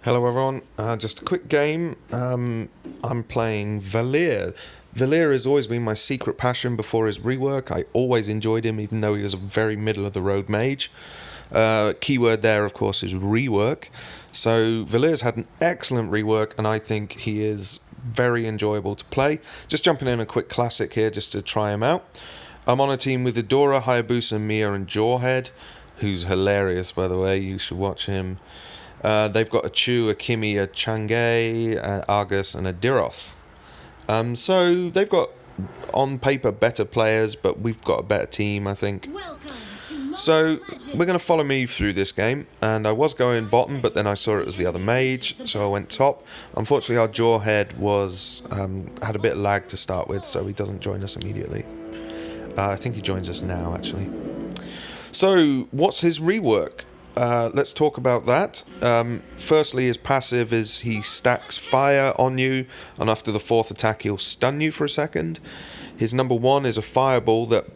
Hello everyone, just a quick game. I'm playing Valir. Valir has always been my secret passion before his rework. I always enjoyed him even though he was a very middle of the road mage. Keyword there of course is rework. So Valir's had an excellent rework and I think he is very enjoyable to play. Just jumping in a quick classic here just to try him out. I'm on a team with Adora, Hayabusa, Mia and Jawhead, who's hilarious by the way, you should watch him. They've got a Chu, a Kimi, a Chang'e, Argus, and a Diroth. So they've got, on paper, better players, but we've got a better team, I think. So we're going to follow me through this game, and I was going bottom, but then I saw it was the other mage, so I went top. Unfortunately, our Jawhead was had a bit of lag to start with, so he doesn't join us immediately. I think he joins us now, actually. So what's his rework? Let's talk about that. Firstly, his passive is he stacks fire on you, and after the fourth attack he'll stun you for a second. His number one is a fireball that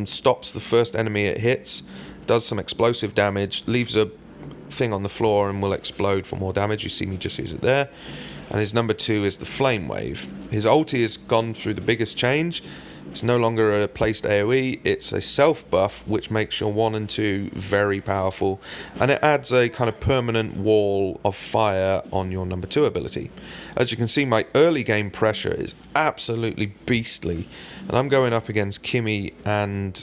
stops the first enemy it hits, does some explosive damage, leaves a thing on the floor and will explode for more damage. You see me just use it there. And his number two is the flame wave. His ulti has gone through the biggest change. It's no longer a placed AoE, it's a self buff which makes your 1 and 2 very powerful, and it adds a kind of permanent wall of fire on your number 2 ability. As you can see, my early game pressure is absolutely beastly, and I'm going up against Kimi and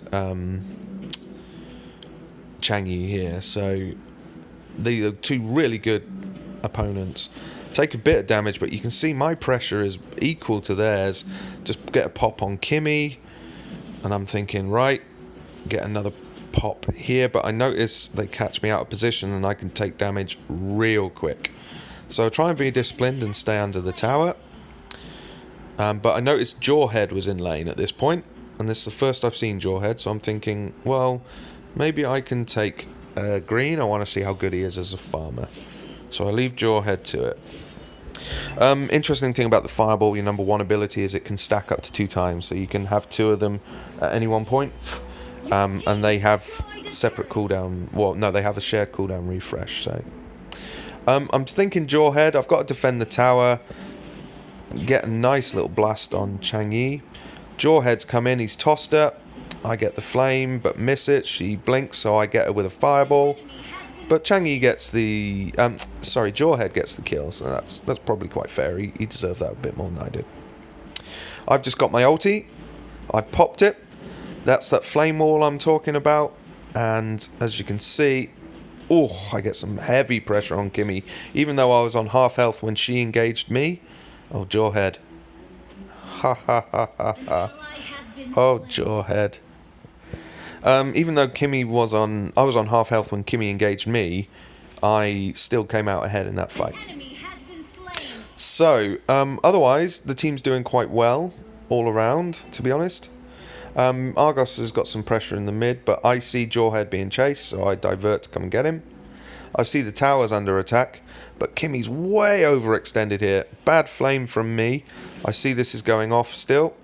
Chang'e here, so these are two really good opponents. Take a bit of damage, but you can see my pressure is equal to theirs. Just get a pop on Kimi, and I'm thinking, right, get another pop here, but I notice they catch me out of position and I can take damage real quick. So try and be disciplined and stay under the tower. But I noticed Jawhead was in lane at this point, and this is the first I've seen Jawhead, so I'm thinking, well, maybe I can take green. I want to see how good he is as a farmer. So I leave Jawhead to it. Interesting thing about the fireball, your number one ability is it can stack up to 2 times, so you can have 2 of them at any one point, and they have separate cooldown. Well, no, they have a shared cooldown refresh. So I'm thinking Jawhead. I've got to defend the tower, get a nice little blast on Chang'e. Jawhead's come in, he's tossed her. I get the flame, but miss it. She blinks, so I get her with a fireball. But Chang'e gets the... Jawhead gets the kill, so that's probably quite fair. He deserved that a bit more than I did. I've just got my ulti. I've popped it. That's that flame wall I'm talking about. And as you can see... Oh, I get some heavy pressure on Kimi. Even though I was on half health when she engaged me. Oh, Jawhead. Ha ha ha ha ha. Oh, Jawhead. Even though I was on half health when Kimi engaged me, I still came out ahead in that fight. So, otherwise, the team's doing quite well all around, to be honest. Argos has got some pressure in the mid, but I see Jawhead being chased, so I divert to come and get him. I see the tower's under attack, but Kimi's way overextended here. Bad flame from me. I see this is going off still.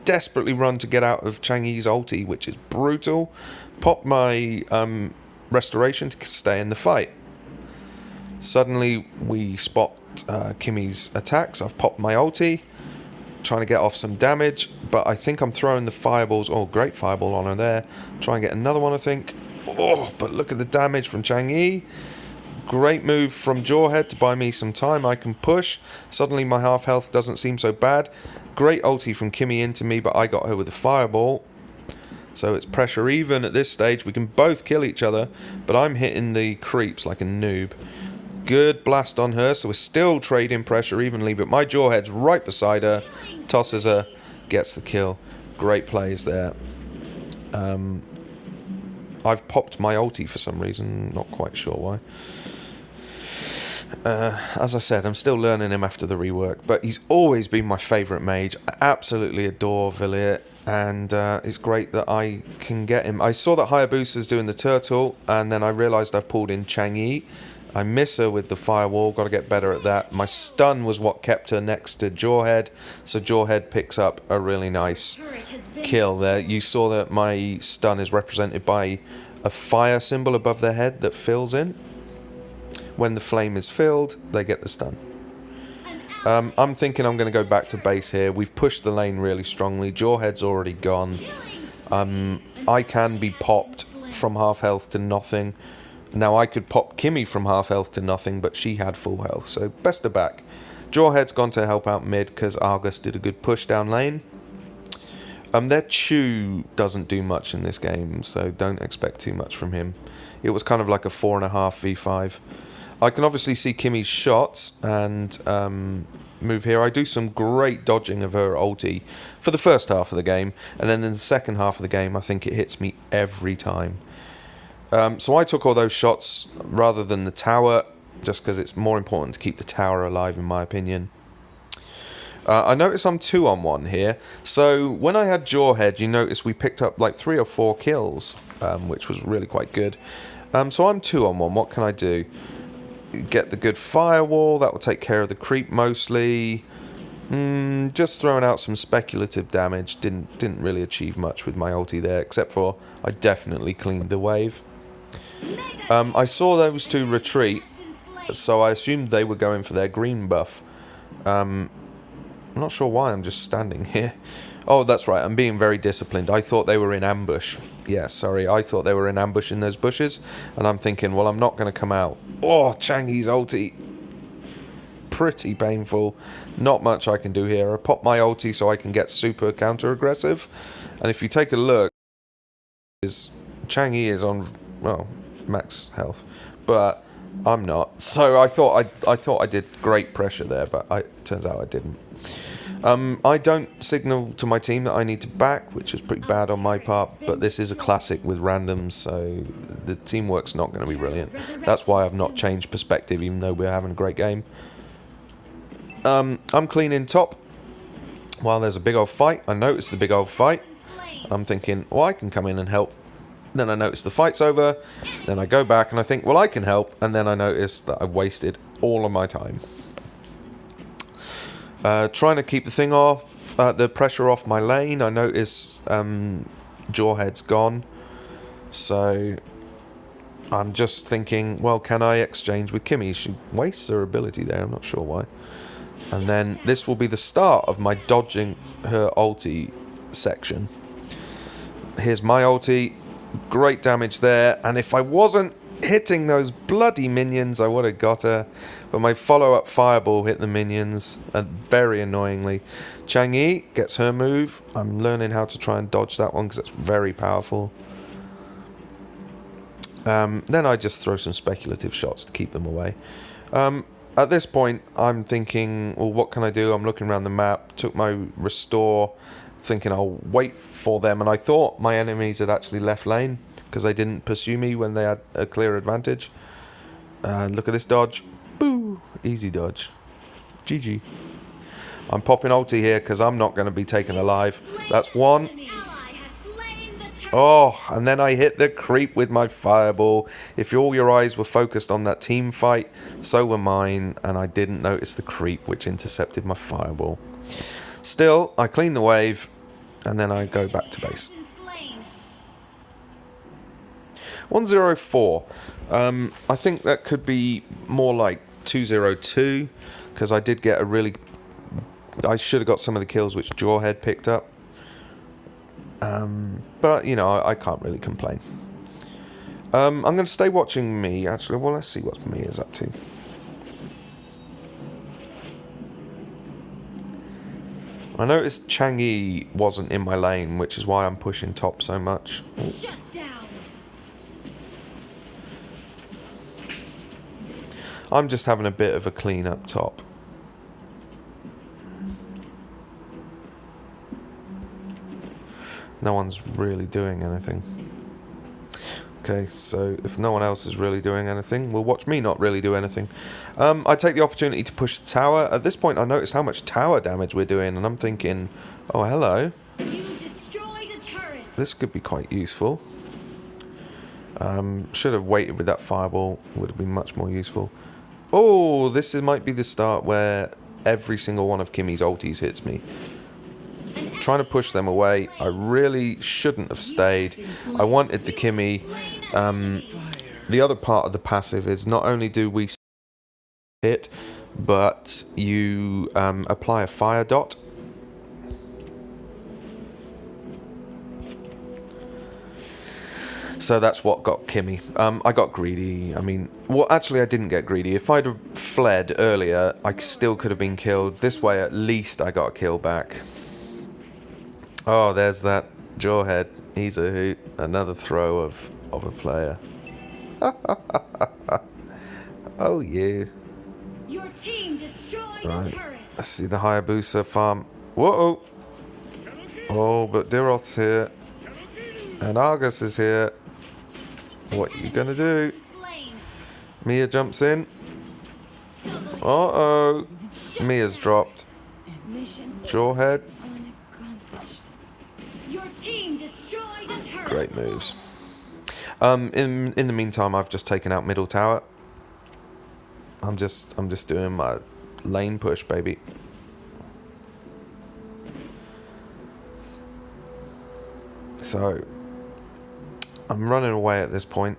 Desperately run to get out of Chang'e's ulti, which is brutal. Pop my restoration to stay in the fight. Suddenly we spot Kimi's attacks. I've popped my ulti, trying to get off some damage, but I think I'm throwing the fireballs. Oh, great fireball on her there. Try and get another one, I think. Oh, but look at the damage from Chang'e. Great move from Jawhead to buy me some time. I can push. Suddenly my half health doesn't seem so bad. Great ulti from Kimi into me, but I got her with a fireball. So it's pressure even at this stage. We can both kill each other, but I'm hitting the creeps like a noob. Good blast on her, so we're still trading pressure evenly, but my Jawhead's right beside her, tosses her, gets the kill. Great plays there. I've popped my ulti for some reason, not quite sure why. As I said, I'm still learning him after the rework, but he's always been my favourite mage. I absolutely adore Valir, and it's great that I can get him. I saw that Hayabusa's doing the turtle, and then I realised I've pulled in Chang'e. I miss her with the firewall, got to get better at that. My stun was what kept her next to Jawhead, so Jawhead picks up a really nice kill there. You saw that my stun is represented by a fire symbol above their head that fills in. when the flame is filled, they get the stun. I'm thinking I'm going to go back to base here. We've pushed the lane really strongly. Jawhead's already gone. I can be popped from half health to nothing. Now, I could pop Kimmy from half health to nothing, but she had full health, so best her back. Jawhead's gone to help out mid because Argus did a good push down lane. Their Chew doesn't do much in this game, so don't expect too much from him. It was kind of like a 4.5 v5. I can obviously see Kimmy's shots and move here. I do some great dodging of her ulti for the first half of the game, and then in the second half of the game, I think it hits me every time. So I took all those shots rather than the tower, just because it's more important to keep the tower alive, in my opinion. I notice I'm 2-on-1 here. So when I had Jawhead, you notice we picked up like 3 or 4 kills, which was really quite good. So I'm 2-on-1. What can I do? Get the good firewall. That will take care of the creep mostly. Just throwing out some speculative damage. Didn't really achieve much with my ulti there, except for I definitely cleaned the wave. I saw those two retreat, so I assumed they were going for their green buff. I'm not sure why I'm just standing here. Oh, that's right, I'm being very disciplined. I thought they were in ambush. Yeah, sorry, I thought they were in ambush in those bushes, and I'm thinking, well, I'm not going to come out. Oh, Changi's ulti. Pretty painful. Not much I can do here. I pop my ulti so I can get super counter-aggressive, and if you take a look, Changi is on, well, max health, but I'm not. So I thought I did great pressure there, but it turns out I didn't. I don't signal to my team that I need to back, which is pretty bad on my part, but this is a classic with randoms, so the teamwork's not going to be brilliant. That's why I've not changed perspective, even though we're having a great game. I'm cleaning top while there's a big old fight. I notice the big old fight. I'm thinking, well, I can come in and help. Then I notice the fight's over. Then I go back and I think, well, I can help. And then I notice that I wasted all of my time. Trying to keep the thing off, the pressure off my lane. I notice Jawhead's gone. So I'm just thinking, well, can I exchange with Kimmy? She wastes her ability there. I'm not sure why. And then this will be the start of my dodging her ulti section. Here's my ulti. Great damage there, and if I wasn't hitting those bloody minions, I would have got her. But my follow-up fireball hit the minions, and very annoyingly. Chang'e gets her move. I'm learning how to try and dodge that one because it's very powerful. Then I just throw some speculative shots to keep them away. At this point, I'm thinking, well, what can I do? I'm looking around the map, took my restore, thinking I'll wait for them, and I thought my enemies had actually left lane because they didn't pursue me when they had a clear advantage. Look at this dodge. Boo! Easy dodge. GG. I'm popping ulti here because I'm not going to be taken alive. That's one. Oh, and then I hit the creep with my fireball. If all your eyes were focused on that team fight, so were mine, and I didn't notice the creep which intercepted my fireball. Still, I clean the wave, and then I go back to base. 104. I think that could be more like 202, because I did get a really... I should have got some of the kills which Jawhead picked up. But, you know, I can't really complain. I'm going to stay watching me, actually. Well, let's see what me is up to. I noticed Chang'e wasn't in my lane, which is why I'm pushing top so much. Shut down. I'm just having a bit of a clean up top. No one's really doing anything. Okay, so if no one else is really doing anything, well, watch me not really do anything. I take the opportunity to push the tower. At this point, I noticed how much tower damage we're doing, and I'm thinking, oh, hello. You destroyed a turret. This could be quite useful. Should have waited with that fireball. Would have been much more useful. Oh, might be the start where every single one of Kimmy's ultis hits me. Trying to push them away. I really shouldn't have stayed. I wanted the Kimmy. The other part of the passive is not only do we hit, but you apply a fire dot. So that's what got Kimmy. I got greedy. I mean, well, actually, I didn't get greedy. If I'd have fled earlier, I still could have been killed. This way, at least I got a kill back. Oh, there's that Jawhead. He's a hoot. Another throw of a player. Oh, yeah. Your team destroyed Right. a turret. Let's see the Hayabusa farm. Whoa! Oh, but Diroth's here. And Argus is here. What you gonna do? Slain. Mia jumps in. Uh-oh. Mia's dropped. Mission Jawhead. unaccomplished. Your team destroyed a turret. Great moves. In the meantime, I've just taken out middle tower. I'm just doing my lane push, baby. So I'm running away at this point.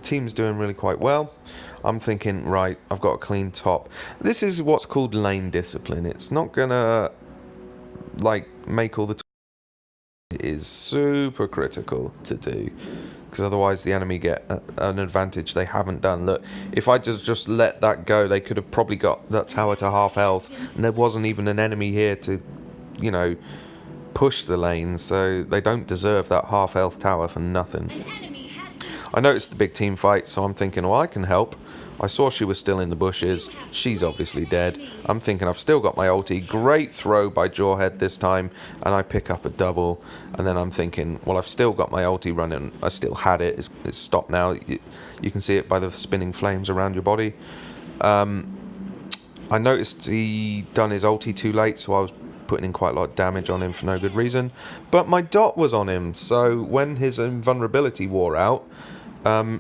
Team's doing really quite well. I'm thinking, right, I've got a clean top. This is what's called lane discipline. It's not gonna like make all the it is super critical to do, because otherwise the enemy get an advantage they haven't done. Look, if I just let that go, they could have probably got that tower to half health, and there wasn't even an enemy here to, you know, push the lane, so they don't deserve that half health tower for nothing. An enemy has I noticed the big team fight, so I'm thinking, well, I can help. I saw she was still in the bushes. She's obviously dead. I'm thinking I've still got my ulti. Great throw by Jawhead this time, and I pick up a double. And then I'm thinking, well, I've still got my ulti running. I still had it. It's stopped now. You can see it by the spinning flames around your body. I noticed he done his ulti too late, so I was putting in quite a lot of damage on him for no good reason. But my dot was on him, so when his invulnerability wore out,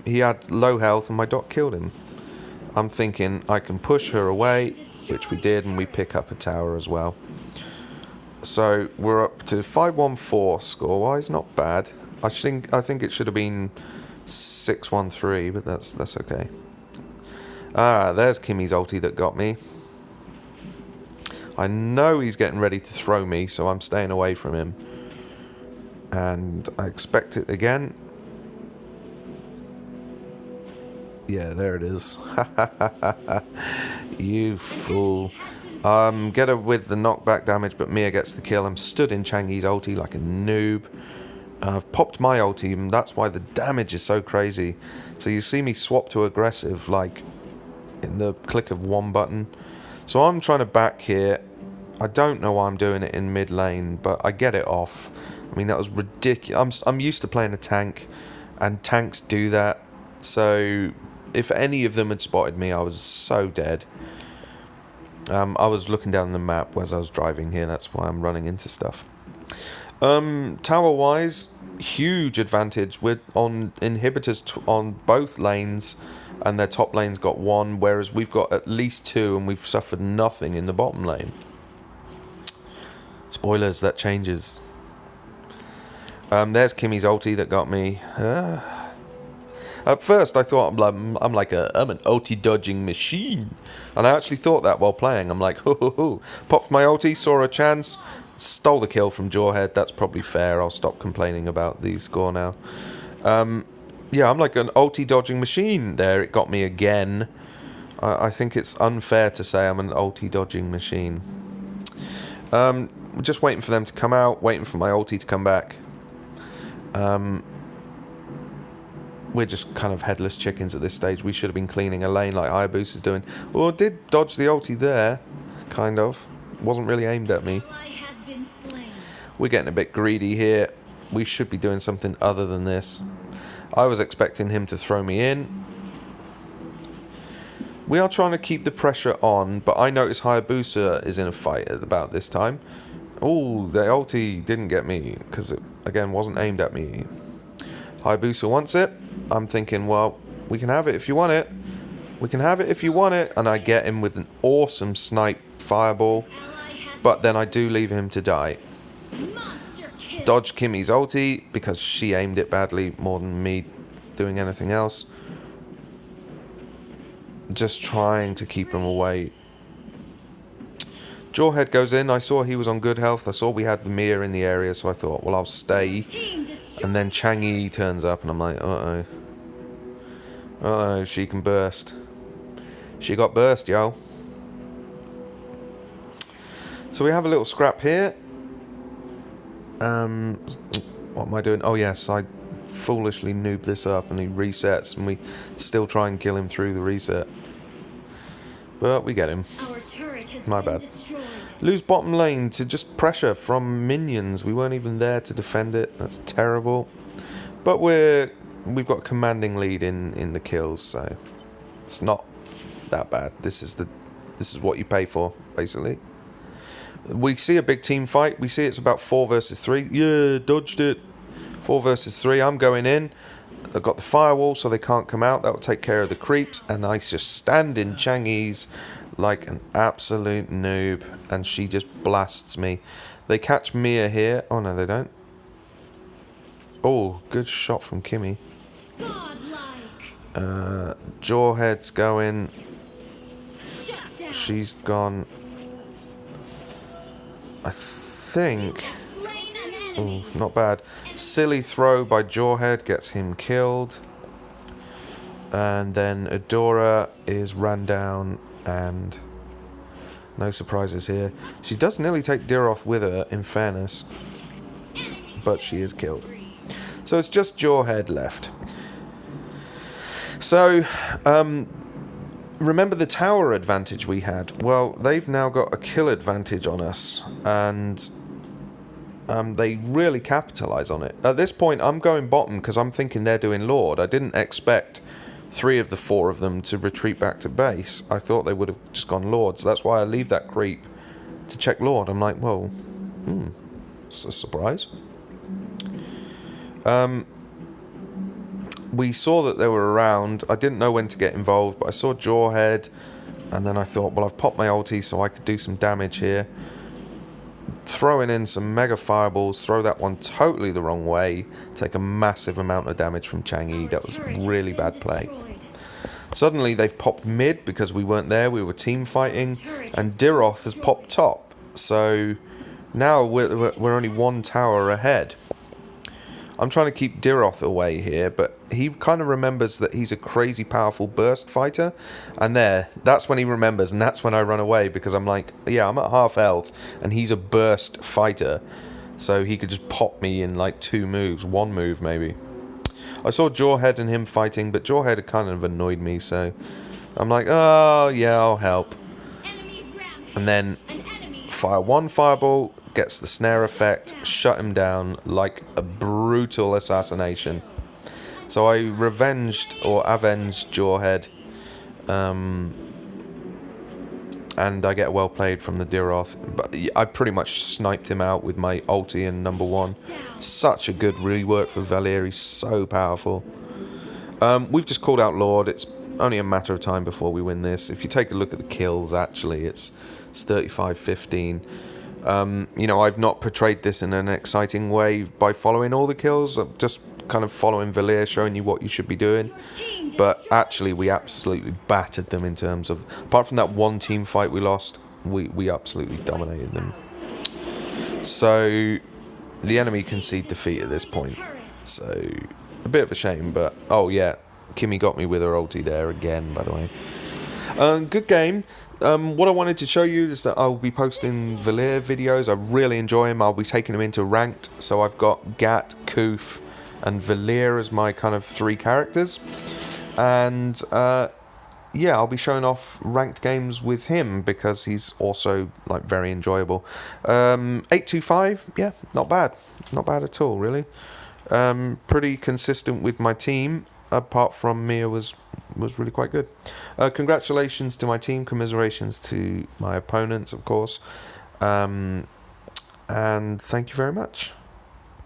he had low health and my dot killed him. I'm thinking I can push her away, which we did, and we pick up a tower as well. So we're up to 5-1-4 score-wise, not bad. I think it should have been 6-1-3, but that's okay. Ah, there's Kimmy's ulti that got me. I know he's getting ready to throw me, so I'm staying away from him. And I expect it again. Yeah, there it is. You fool. Get her with the knockback damage, but Mia gets the kill. I'm stood in Changi's ulti like a noob. I've popped my ulti, and that's why the damage is so crazy. So you see me swap to aggressive, like, in the click of one button. So I'm trying to back here. I don't know why I'm doing it in mid lane, but I get it off. I mean, that was ridiculous. I'm used to playing a tank, and tanks do that. So if any of them had spotted me, I was so dead. I was looking down the map as I was driving here. That's why I'm running into stuff. Tower-wise, huge advantage. We're on inhibitors on both lanes, and their top lane's got one, whereas we've got at least two, and we've suffered nothing in the bottom lane. Spoilers, that changes. There's Kimmy's ulti that got me. At first, I thought I'm an ulti dodging machine, and I actually thought that while playing. I'm like, ho. Popped my ulti, saw a chance, stole the kill from Jawhead. That's probably fair. I'll stop complaining about the score now. Yeah, I'm like an ulti dodging machine. There, it got me again. I think it's unfair to say I'm an ulti dodging machine. Just waiting for them to come out, waiting for my ulti to come back. We're just kind of headless chickens at this stage. We should have been cleaning a lane like Hayabusa is doing. Well, I did dodge the ulti there, kind of. Wasn't really aimed at me. We're getting a bit greedy here. We should be doing something other than this. I was expecting him to throw me in. We are trying to keep the pressure on, but I notice Hayabusa is in a fight at about this time. Oh, the ulti didn't get me, because it, again, wasn't aimed at me. Hayabusa wants it. I'm thinking, well, we can have it if you want it. We can have it if you want it. And I get him with an awesome snipe fireball. But then I do leave him to die. Dodge Kimmy's ulti, because she aimed it badly more than me doing anything else. just trying to keep him away. Jawhead goes in. I saw he was on good health. I saw we had the Mia in the area, so I thought, well, I'll stay. Team destroyed. And then Chang'e turns up, and I'm like, uh-oh. Uh-oh, she can burst. She got burst, yo. So we have a little scrap here. What am I doing? Oh, yes, I foolishly noobed this up, and he resets, and we still try and kill him through the reset. But we get him. Our turret has My been bad. destroyed. Lose bottom lane to just pressure from minions. We weren't even there to defend it. That's terrible. But we've got a commanding lead in the kills, so it's not that bad. This is what you pay for, basically. We see a big team fight. We see it's about 4 versus 3. Yeah, dodged it. 4 versus 3. I'm going in. I've got the firewall, so they can't come out. That will take care of the creeps. And I just stand in Chang'e's like an absolute noob, and she just blasts me. They catch Mia here. Oh no, they don't. Oh, good shot from Kimmy. Godlike. Jawhead's going. Shut down. She's gone. I think. Slain an Oh, enemy. not bad. Silly throw by Jawhead gets him killed. And then Adora is ran down, and no surprises here. She does nearly take Diroth with her, in fairness, but she is killed. So it's just Jawhead left. So, remember the tower advantage we had? Well, they've now got a kill advantage on us, and they really capitalise on it. At this point, I'm going bottom because I'm thinking they're doing Lord. I didn't expect 3 of the 4 of them to retreat back to base. I thought they would have just gone Lord, so that's why I leave that creep to check Lord. I'm like, whoa, it's a surprise. We saw that they were around. I didn't know when to get involved, but I saw Jawhead, and then I thought, well, I've popped my ulti so I could do some damage here. Throwing in some mega fireballs, throw that one totally the wrong way, take a massive amount of damage from Chang'e. That was really bad play. Suddenly they've popped mid because we weren't there, we were team fighting, and Diroth has popped top. So now we're only 1 tower ahead. I'm trying to keep Diroth away here, but he kind of remembers that he's a crazy powerful burst fighter, and that's when he remembers, and that's when I run away, because I'm like, yeah, I'm at half health, and he's a burst fighter, so he could just pop me in like 2 moves, 1 move maybe. I saw Jawhead and him fighting, but Jawhead had kind of annoyed me, so I'm like, oh yeah, I'll help. And then fire 1 fireball, gets the snare effect, shut him down like a brutal assassination. So I avenged Jawhead, and I get well played from the Diroth. But I pretty much sniped him out with my ulti and number 1. Such a good rework for Valir, he's so powerful. We've just called out Lord. It's only a matter of time before we win this. If you take a look at the kills, actually, it's 35-15. You know, I've not portrayed this in an exciting way by following all the kills. I'm just kind of following Valir, showing you what you should be doing. But actually, we absolutely battered them in terms of... Apart from that 1 team fight we lost, we absolutely dominated them. So, the enemy concede defeat at this point. So, a bit of a shame, but... Oh, yeah. Kimmy got me with her ulti there again, by the way. Good game. What I wanted to show you is that I'll be posting Valir videos. I really enjoy him. I'll be taking him into ranked. So I've got Gat, Koof, and Valir as my kind of 3 characters. And yeah, I'll be showing off ranked games with him because he's also like very enjoyable. 825, yeah, not bad. Not bad at all, really. Pretty consistent with my team. Apart from Mia was really quite good. Congratulations to my team, commiserations to my opponents, of course, and thank you very much.